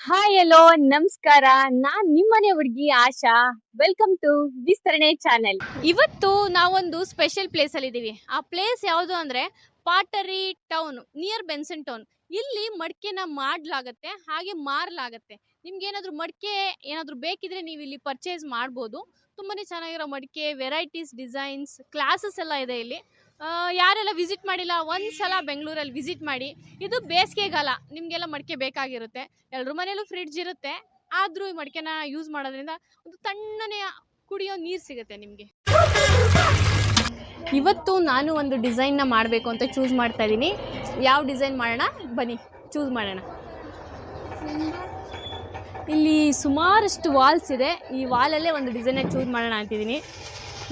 Hi hello ನಮಸ್ಕಾರ. ನಾನ್ ನಿಮ್ಮನೆ ಹುಡುಗಿ ಆಶಾ. ವೆಲ್ಕಮ್ ಟು ವಿಸ್ತರಣೆ ಚಾನೆಲ್. ಇವತ್ತು ನಾವೊಂದು ಸ್ಪೆಷಲ್ ಪ್ಲೇಸ್ ಅಲ್ಲಿ ಇದೀವಿ. ಆ ಪ್ಲೇಸ್ ಯಾವುದು ಅಂದ್ರೆ pottery town near Benson town. ಇಲ್ಲಿ ಮಡಿಕೆನ ಮಾಡ್ಲಾಗತ್ತೆ ಹಾಗೆ ಮಾರಲಾಗತ್ತೆ. ನಿಮ್ಗೆ ಏನಾದ್ರು ಮಡಿಕೆ ಏನಾದ್ರು ಬೇಕಿದ್ರೆ ನೀವು ಇಲ್ಲಿ ಪರ್ಚೇಸ್ ಮಾಡ್ಬೋದು. ತುಂಬಾನೇ ಚೆನ್ನಾಗಿರೋ ಮಡಿಕೆ ವೆರೈಟೀಸ್ ಡಿಸೈನ್ಸ್ ಕ್ಲಾಸಸ್ ಎಲ್ಲ ಇದೆ ಇಲ್ಲಿ. ಯಾರೆಲ್ಲ ವಿಸಿಟ್ ಮಾಡಿಲ್ಲ ಒಂದ್ಸಲ ಬೆಂಗಳೂರಲ್ಲಿ ವಿಸಿಟ್ ಮಾಡಿ. ಇದು ಬೇಸಿಗೆಗಾಲ, ನಿಮಗೆಲ್ಲ ಮಡಿಕೆ ಬೇಕಾಗಿರುತ್ತೆ. ಎಲ್ಲರ ಮನೇಲೂ ಫ್ರಿಡ್ಜ್ ಇರುತ್ತೆ, ಆದರೂ ಈ ಮಡಿಕೆನ ಯೂಸ್ ಮಾಡೋದ್ರಿಂದ ಒಂದು ತಣ್ಣನೆ ಕುಡಿಯೋ ನೀರು ಸಿಗುತ್ತೆ ನಿಮಗೆ. ಇವತ್ತು ನಾನು ಒಂದು ಡಿಸೈನ್ನ ಮಾಡಬೇಕು ಅಂತ ಚೂಸ್ ಮಾಡ್ತಾ ಇದ್ದೀನಿ. ಯಾವ ಡಿಸೈನ್ ಮಾಡೋಣ ಬನ್ನಿ ಚೂಸ್ ಮಾಡೋಣ. ಇಲ್ಲಿ ಸುಮಾರಷ್ಟು ವಾಲ್ಸ್ ಇದೆ. ಈ ವಾಲಲ್ಲೇ ಒಂದು ಡಿಸೈನ್ನ ಚೂಸ್ ಮಾಡೋಣ ಅಂತಿದ್ದೀನಿ.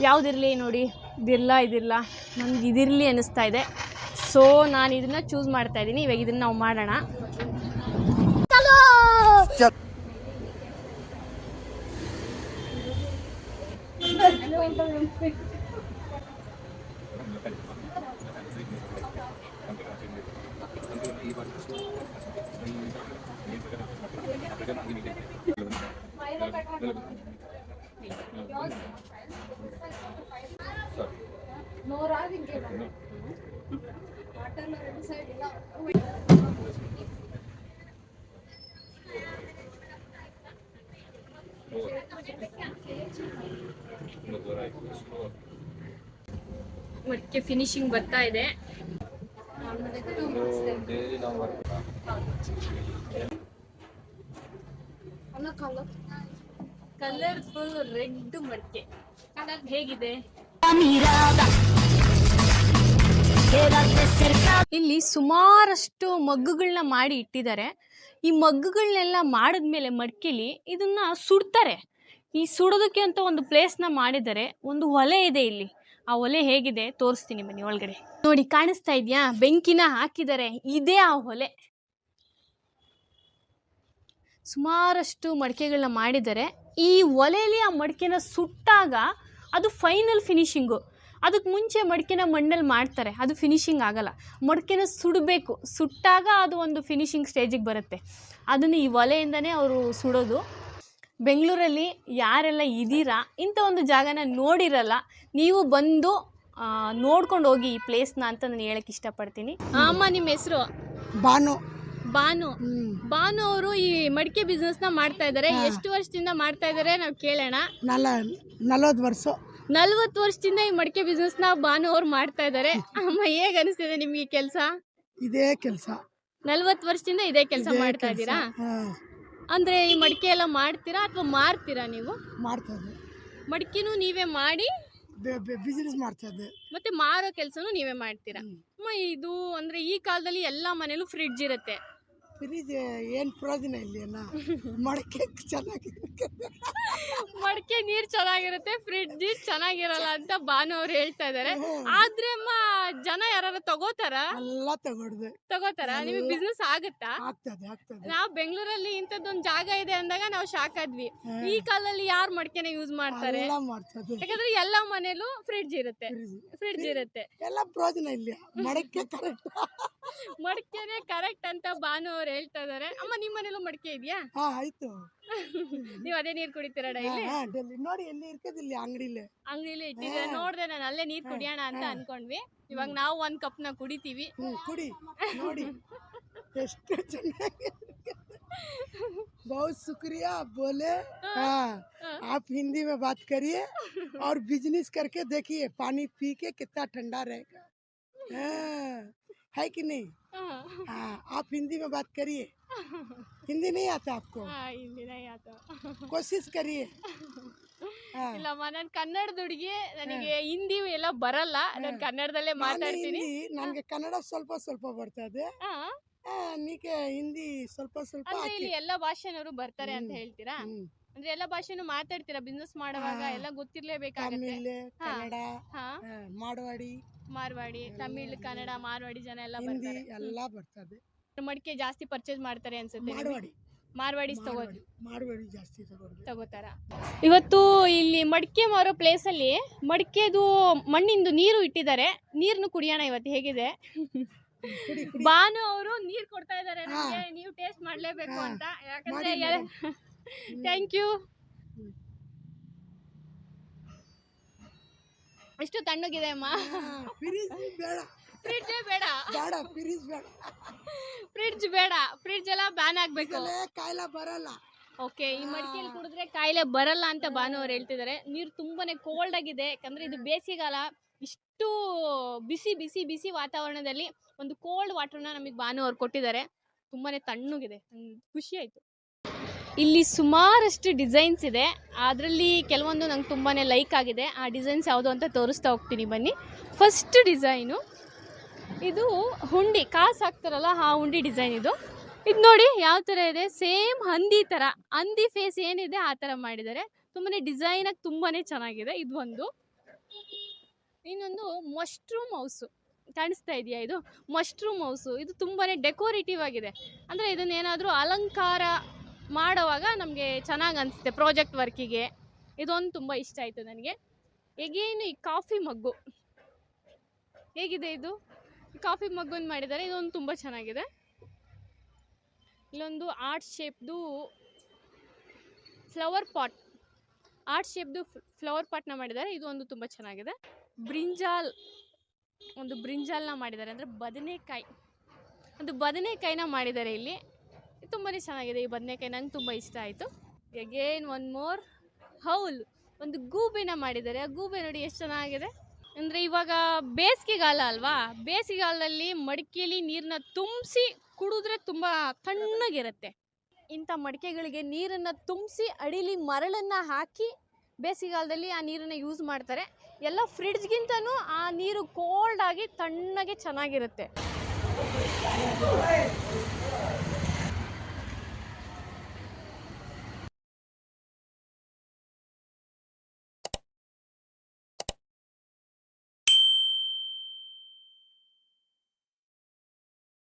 ಯಾವುದಿರಲಿ ನೋಡಿ, ಇದಿರಲ್ಲ ನನಗೆ ಇದಿರಲಿ ಅನ್ನಿಸ್ತಾ ಇದೆ. ಸೊ ನಾನು ಇದನ್ನು ಚೂಸ್ ಮಾಡ್ತಾ ಇದ್ದೀನಿ. ಇವಾಗ ಇದನ್ನು ನಾವು ಮಾಡೋಣ. ಮಡಿಕೆ ಫಿನಿಶಿಂಗ್ ಬರ್ತಾ ಇದೆ. ಕಲರ್ಫುಲ್ ರೆಡ್ ಮಡಿಕೆ ಹೇಗಿದೆ? ಇಲ್ಲಿ ಸುಮಾರಷ್ಟು ಮಗ್ಗುಗಳನ್ನ ಮಾಡಿ ಇಟ್ಟಿದ್ದಾರೆ. ಈ ಮಗ್ಗುಗಳನ್ನೆಲ್ಲ ಮಾಡಿದ್ಮೇಲೆ ಮಡಿಕೆಲಿ ಇದನ್ನ ಸುಡ್ತಾರೆ. ಈ ಸುಡೋದಕ್ಕೆ ಅಂತ ಒಂದು ಪ್ಲೇಸ್ನ ಮಾಡಿದ್ದಾರೆ. ಒಂದು ಒಲೆ ಇದೆ ಇಲ್ಲಿ. ಆ ಒಲೆ ಹೇಗಿದೆ ತೋರಿಸ್ತೀನಿ ಬನ್ನಿ ಒಳಗಡೆ. ನೋಡಿ ಕಾಣಿಸ್ತಾ ಇದೆಯಾ? ಬೆಂಕಿನ ಹಾಕಿದ್ದಾರೆ. ಇದೇ ಆ ಒಲೆ. ಸುಮಾರಷ್ಟು ಮಡಿಕೆಗಳನ್ನ ಮಾಡಿದ್ದಾರೆ. ಈ ಒಲೆಯಲ್ಲಿ ಆ ಮಡಿಕೆನ ಸುಟ್ಟಾಗ ಅದು ಫೈನಲ್ ಫಿನಿಶಿಂಗು. ಅದಕ್ಕೆ ಮುಂಚೆ ಮಡಿಕೆನ ಮಣ್ಣಲ್ಲಿ ಮಾಡ್ತಾರೆ, ಅದು ಫಿನಿಶಿಂಗ್ ಆಗಲ್ಲ. ಮಡಿಕೆನ ಸುಡಬೇಕು, ಸುಟ್ಟಾಗ ಅದು ಒಂದು ಫಿನಿಶಿಂಗ್ ಸ್ಟೇಜಿಗೆ ಬರುತ್ತೆ. ಅದನ್ನು ಈ ಒಲೆಯಿಂದನೇ ಅವರು ಸುಡೋದು. ಬೆಂಗಳೂರಲ್ಲಿ ಯಾರೆಲ್ಲ ಇದ್ದೀರಾ ಇಂಥ ಒಂದು ಜಾಗನ ನೋಡಿರಲ್ಲ, ನೀವು ಬಂದು ನೋಡ್ಕೊಂಡು ಹೋಗಿ ಈ ಪ್ಲೇಸ್ನ ಅಂತ ನಾನು ಹೇಳಕ್ಕೆ ಇಷ್ಟಪಡ್ತೀನಿ. ಅಮ್ಮ ನಿಮ್ಮ ಹೆಸರು? ಬಾನು. ಬಾನು ಅವರು ಈ ಮಡಿಕೆ ಬಿಸ್ನೆಸ್ನ ಮಾಡ್ತಾ ಇದ್ದಾರೆ. ಎಷ್ಟು ವರ್ಷದಿಂದ ಮಾಡ್ತಾ ಇದ್ದಾರೆ ನಾವು ಕೇಳೋಣ. 40 ವರ್ಷ. 40 ವರ್ಷದಿಂದ ಈ ಮಡಿಕೆ ಬಿಸ್ನೆಸ್ನ ಬಾನು ಅವ್ರು ಮಾಡ್ತಾ ಇದ್ದಾರೆ. ಅಮ್ಮ ಹೇಗೆ ಅನಿಸ್ತಿದೆ ನಿಮ್ಗೆ ಕೆಲಸ? ಇದೇ ಕೆಲಸ 40 ವರ್ಷದಿಂದ ಇದೇ ಕೆಲಸ ಮಾಡ್ತಾ ಇದ್ದೀರಾ? ಅಂದ್ರೆ ಈ ಮಡಿಕೆ ಎಲ್ಲ ಮಾಡ್ತೀರಾ ಅಥವಾ ಮಾರ್ತೀರಾ ನೀವು? ಮಾಡ್ತಾ ಇದ್ದೆ. ಮಡಿಕೆನೂ ನೀವೇ ಮಾಡಿ ಬಿಸಿನೆಸ್ ಮಾಡ್ತಾ ಇದ್ದೆ, ಮತ್ತೆ ಮಾರೋ ಕೆಲಸನೂ ನೀವೇ ಮಾಡ್ತೀರಾ? ಅಮ್ಮ ಇದು ಅಂದ್ರೆ ಈ ಕಾಲದಲ್ಲಿ ಎಲ್ಲಾ ಮನೇಲೂ ಫ್ರಿಡ್ಜ್ ಇರುತ್ತೆ. ಫ್ರಿಜ್ ಏನ್ ಪ್ರಯೋಜನ ಇಲ್ಲಿ? ಮಡಿಕೆ ಚೆನ್ನಾಗಿರುತ್ತೆ, ಮಡಿಕೆ ನೀರ್ ಚೆನ್ನಾಗಿರುತ್ತೆ, ಫ್ರಿಡ್ಜ್ ಚೆನ್ನಾಗಿರಲ್ಲ ಅಂತ ಬಾನು ಅವ್ರು ಹೇಳ್ತಾ ಇದಾರೆ. ಆದ್ರೆ ಅಮ್ಮ ಜನ ಯಾರು ತಗೋತಾರ? ಎಲ್ಲ ತಗೋತಾರ? ನಿಮಗೆ ಬಿಸ್ನೆಸ್ ಆಗುತ್ತಾ? ಆಗ್ತದೆ. ನಾವು ಬೆಂಗಳೂರಲ್ಲಿ ಇಂಥದ್ದೊಂದು ಜಾಗ ಇದೆ ಅಂದಾಗ ನಾವು ಶಾಕ್ ಆದ್ವಿ. ಈ ಕಾಲದಲ್ಲಿ ಯಾರು ಮಡಿಕೆನ ಯೂಸ್ ಮಾಡ್ತಾರೆ? ಯಾಕಂದ್ರೆ ಎಲ್ಲ ಮನೇಲೂ ಫ್ರಿಡ್ಜ್ ಇರುತ್ತೆ. ಎಲ್ಲ ಪ್ರಯೋಜನ ಇಲ್ಲಿ ಮಡಿಕೆ ಮಡಿಕೆನೆ ಕರೆಕ್ಟ್ ಅಂತ ಬಾನು ಅವ್ರು ಹೇಳ್ತಾ ಇದಾರೆ. ಅಮ್ಮ ನಿಮ್ಮ ಮನೇಲೂ ಮಡಿಕೆ ಇದೆಯಾ? ಆಯ್ತು. ನೀವ್ ಅದೇ ನೀರ್ ಕುಡಿತೀರಾ ಡೈಲಿ? ನೋಡಿ ಎಲ್ಲಿ ಇರ್ತದಿಲ್ಲ, ಅಂಗಡಿಲಿ ಇಟ್ಟಿದ್ರೆ ನೋಡ್ದೆ ನಾನು ಅಲ್ಲೇ ನೀರ್ ಕುಡಿಯೋಣ ಅಂತ ಅನ್ಕೊಂಡ್ವಿ. ಇವಾಗ ನಾವು ಒಂದ್ ಕಪ್ ನ ಕುಡಿತೀವಿ. ಕುಡಿ ನೋಡಿ ಎಷ್ಟು ಚೆನ್ನಾಗಿ. बहुत शुक्रिया बोले। आप हिंदी में बात करिए और बिजनेस करके देखिए, पानी पी के कितना ठंडा रहेगा। है कि नहीं? आप हिंदी में बात करिए। हिंदी नहीं आता आपको? ಹಿಂದಿ नहीं आता. कोशिश करिए. ಇಲ್ಲಮ್ಮ, ನಾನು ಕನ್ನಡದ ಹುಡುಗಿ, ನನಗೆ ಹಿಂದಿ ಎಲ್ಲ ಬರಲ್ಲ. ನಾನು ಕನ್ನಡದಲ್ಲೇ ಮಾತಾಡ್ತೀನಿ. ನನಗೆ ಕನ್ನಡ ಸ್ವಲ್ಪ ಬರ್ತದೆ. ನೀಕೆ ಹಿಂದಿ ಸ್ವಲ್ಪ ಅಂದ್ರೆ ಇಲ್ಲಿ ಎಲ್ಲ ಭಾಷೆನವರು ಬರ್ತಾರೆ ಅಂತ ಹೇಳ್ತೀರಾ? ಅಂದ್ರೆ ಎಲ್ಲ ಭಾಷೆನೂ ಮಾತಾಡ್ತೀರಾ ಬಿಸ್ನೆಸ್ ಮಾಡುವಾಗ? ಎಲ್ಲ ಗೊತ್ತಿರ್ಲೇಬೇಕಾಗುತ್ತೆ. ಕನ್ನಡ, ಮಾರ್ವಾಡಿ, ತಮಿಳ್, ಕನ್ನಡ, ಮಾರ್ವಾಡಿ ಜನ ಎಲ್ಲ ಬರ್ತಾರೆ. ಎಲ್ಲ ಬರ್ತದೆ. ಮಡಿಕೆ ಜಾಸ್ತಿ ಪರ್ಚೇಸ್ ಮಾಡ್ತಾರೆ ಅನ್ಸುತ್ತೆ. ಮಾರ್ವಾಡಿ ಜಾಸ್ತಿ ತಗೋತಾರ. ಇವತ್ತು ಇಲ್ಲಿ ಮಡಿಕೆ ಮಾರೋ ಪ್ಲೇಸ್ ಅಲ್ಲಿ ಮಡಿಕೆದು ಮಣ್ಣಿಂದು ನೀರು ಇಟ್ಟಿದ್ದಾರೆ. ನೀರನ್ನು ಕುಡಿಯೋಣ ಇವತ್ತು. ಹೇಗಿದೆ? ಕುಡಿ ಕುಡಿ ಬಾನು ಅವರು ನೀರ್ ಕೊಡ್ತಾ ಇದಾರೆ ಹಾ. ನಮ್ಗೆ, ನೀವು ಟೇಸ್ಟ್ ಮಾಡ್ಲೇಬೇಕು ಹಾ. ಅಂತ, ಯಾಕಂದ್ರೆ ಮಾಡಿ, ಥ್ಯಾಂಕ್ ಯು. ಎಷ್ಟು ತಣ್ಣಗಿದೆ ಅಮ್ಮ. ಫ್ರಿಜ್ ಬೇಡ ಫ್ರಿಡ್ಜ್ ಬೇಡ, ಬೇಡ ಫ್ರಿಜ್ ಬೇಡ ಫ್ರಿಡ್ಜ್ ಬೇಡ, ಫ್ರಿಡ್ಜ್ ಎಲ್ಲ ಬ್ಯಾನ್ ಆಗ್ಬೇಕು. ಇದಲ್ಲೇ ಕಾಯಿಲೆ ಬರಲ್ಲ. ಓಕೆ, ಈ ಮಡಿಕೆಯಲ್ಲಿ ಕುಡಿದ್ರೆ ಕಾಯಿಲೆ ಬರಲ್ಲ ಅಂತ ಭಾನು ಅವ್ರು ಹೇಳ್ತಿದ್ದಾರೆ. ನೀರು ತುಂಬಾನೇ ಕೋಲ್ಡ್ ಆಗಿದೆ, ಯಾಕಂದ್ರೆ ಇದು ಬೇಸಿಗೆಗಾಲ. ಇಷ್ಟು ಬಿಸಿ ಬಿಸಿ ಬಿಸಿ ವಾತಾವರಣದಲ್ಲಿ ಒಂದು ಕೋಲ್ಡ್ ವಾಟರ್ನ ನಮಗೆ ಭಾನು ಅವ್ರು ಕೊಟ್ಟಿದ್ದಾರೆ. ತುಂಬಾನೇ ತಣ್ಣಗಿದೆ, ಖುಷಿ ಆಯ್ತು. ಇಲ್ಲಿ ಸುಮಾರಷ್ಟು ಡಿಸೈನ್ಸ್ ಇದೆ, ಅದರಲ್ಲಿ ಕೆಲವೊಂದು ನಂಗೆ ತುಂಬಾನೇ ಲೈಕ್ ಆಗಿದೆ. ಆ ಡಿಸೈನ್ಸ್ ಯಾವುದು ಅಂತ ತೋರಿಸ್ತಾ ಹೋಗ್ತೀನಿ ಬನ್ನಿ. ಫಸ್ಟ್ ಡಿಸೈನು ಇದು ಹುಂಡಿ, ಕಾಸು ಹಾಕ್ತಾರಲ್ಲ ಆ ಹುಂಡಿ ಡಿಸೈನ್ ಇದು. ಇದು ನೋಡಿ ಯಾವ ಥರ ಇದೆ, ಸೇಮ್ ಹಂದಿ ಥರ, ಹಂದಿ ಫೇಸ್ ಏನಿದೆ ಆ ಥರ ಮಾಡಿದ್ದಾರೆ. ತುಂಬಾ ಡಿಸೈನಾಗಿ ತುಂಬಾ ಚೆನ್ನಾಗಿದೆ. ಇದು ಒಂದು. ಇನ್ನೊಂದು ಮಶ್ರೂಮ್ ಹೌಸು ಕಾಣಿಸ್ತಾ ಇದೆಯಾ, ಇದು ಮಶ್ರೂಮ್ ಹೌಸು. ಇದು ತುಂಬಾ ಡೆಕೋರೇಟಿವ್ ಆಗಿದೆ, ಅಂದರೆ ಇದನ್ನೇನಾದರೂ ಅಲಂಕಾರ ಮಾಡೋವಾಗ ನಮಗೆ ಚೆನ್ನಾಗಿ ಅನಿಸುತ್ತೆ ಪ್ರಾಜೆಕ್ಟ್ ವರ್ಕಿಗೆ. ಇದೊಂದು ತುಂಬ ಇಷ್ಟ ಆಯಿತು ನನಗೆ. ಹೇಗೇನು ಈ ಕಾಫಿ ಮಗ್ಗು ಹೇಗಿದೆ, ಇದು ಕಾಫಿ ಮಗ್ಗನ್ನು ಮಾಡಿದ್ದಾರೆ, ಇದೊಂದು ತುಂಬ ಚೆನ್ನಾಗಿದೆ. ಇಲ್ಲೊಂದು ಆರ್ಟ್ ಶೇಪ್ದು ಫ್ಲವರ್ ಪಾಟ್, ಆರ್ಟ್ ಶೇಪ್ದು ಫ್ಲವರ್ ಪಾಟ್ನ ಮಾಡಿದ್ದಾರೆ, ಇದು ಒಂದು ತುಂಬ ಚೆನ್ನಾಗಿದೆ. ಬ್ರಿಂಜಾಲ್, ಒಂದು ಬ್ರಿಂಜಾಲ್ನ ಮಾಡಿದ್ದಾರೆ, ಅಂದರೆ ಬದನೆಕಾಯಿ, ಒಂದು ಬದನೆಕಾಯಿನ ಮಾಡಿದ್ದಾರೆ ಇಲ್ಲಿ. ತುಂಬಾ ಚೆನ್ನಾಗಿದೆ ಈ ಬದನೆಕಾಯಿ, ನಂಗೆ ತುಂಬ ಇಷ್ಟ ಆಯಿತು. ಅಗೇನ್ ಒನ್ ಮೋರ್ ಹೌಲ್, ಒಂದು ಗೂಬೆನ ಮಾಡಿದ್ದಾರೆ. ಆ ಗೂಬೆ ನೋಡಿ ಎಷ್ಟು ಚೆನ್ನಾಗಿದೆ. ಅಂದರೆ ಇವಾಗ ಬೇಸಿಗೆಗಾಲ ಅಲ್ವಾ, ಬೇಸಿಗೆಗಾಲದಲ್ಲಿ ಮಡಿಕೆಯಲ್ಲಿ ನೀರನ್ನ ತುಂಬಿಸಿ ಕುಡಿದ್ರೆ ತುಂಬ ತಣ್ಣಗಿರುತ್ತೆ. ಇಂಥ ಮಡಿಕೆಗಳಿಗೆ ನೀರನ್ನು ತುಂಬಿಸಿ ಅಡಿಲಿ ಮರಳನ್ನು ಹಾಕಿ ಬೇಸಿಗೆಗಾಲದಲ್ಲಿ ಆ ನೀರನ್ನು ಯೂಸ್ ಮಾಡ್ತಾರೆ. ಎಲ್ಲ ಫ್ರಿಡ್ಜ್ಗಿಂತನೂ ಆ ನೀರು ಕೋಲ್ಡ್ ಆಗಿ ತಣ್ಣಗೆ ಚೆನ್ನಾಗಿರುತ್ತೆ.